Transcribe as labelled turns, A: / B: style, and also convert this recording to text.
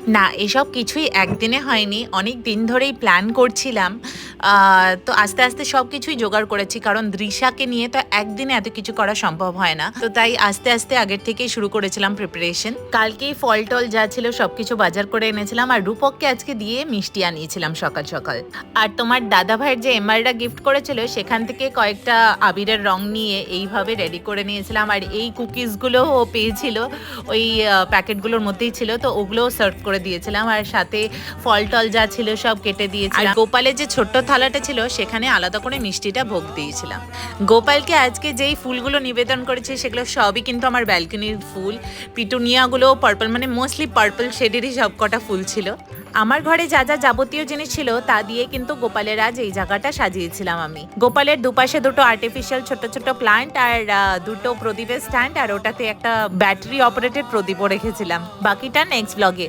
A: না, এসব কিছুই একদিনে হয়নি। অনেক দিন ধরেই প্ল্যান করছিলাম। তো আস্তে, আস্তে সবকিছুই জোগাড় করেছি। কারণ দৃশাকে নিয়ে তো একদিনে এত কিছু করা সম্ভব হয় না। তো তাই আস্তে, আস্তে আগের থেকেই শুরু করেছিলাম প্রিপারেশন। কালকেই ফল-টল যা ছিল সবকিছু বাজার করে এনেছিলাম। আর রূপককে আজকে দিয়ে মিষ্টি আনিয়েছিলাম সকাল, সকাল। আর তোমার দাদাভাইয়ের যে এমআরটা গিফট করেছিল সেখান থেকে কয়েকটা আবিরের রং নিয়ে এইভাবে রেডি করে নিয়েছিলাম। আর এই কুকিজগুলো ও পেয়েছিল ওই প্যাকেটগুলোর মধ্যেই ছিল, তো ওগুলোও সার্ভ করে দিয়েছিলাম। আর সাথে ফল টল যা ছিল সব কেটে দিয়েছিলাম। আর গোপালের যে ছোট্ট থালাটা ছিল সেখানে আলাদা করে মিষ্টিটা ভোগ দিয়েছিলাম। গোপালকে আজকে যেই ফুলগুলো নিবেদন করেছে সেগুলো সবই কিন্তু আমার ব্যালকনির ফুল। পিটুনিয়াগুলো পার্পল, মানে মোস্টলি পার্পল শেডেরই সব কটা ফুল ছিল। আমার ঘরে যা যা যাবতীয় জিনিস ছিল তা দিয়ে কিন্তু গোপালের আজ এই জায়গাটা সাজিয়েছিলাম আমি। গোপালের দুপাশে দুটো আর্টিফিশিয়াল ছোট ছোট প্লান্ট আর দুটো প্রদীপের স্ট্যান্ড, আর ওটাতে একটা ব্যাটারি অপারেটেড প্রদীপও রেখেছিলাম। বাকিটা নেক্সট ব্লগে।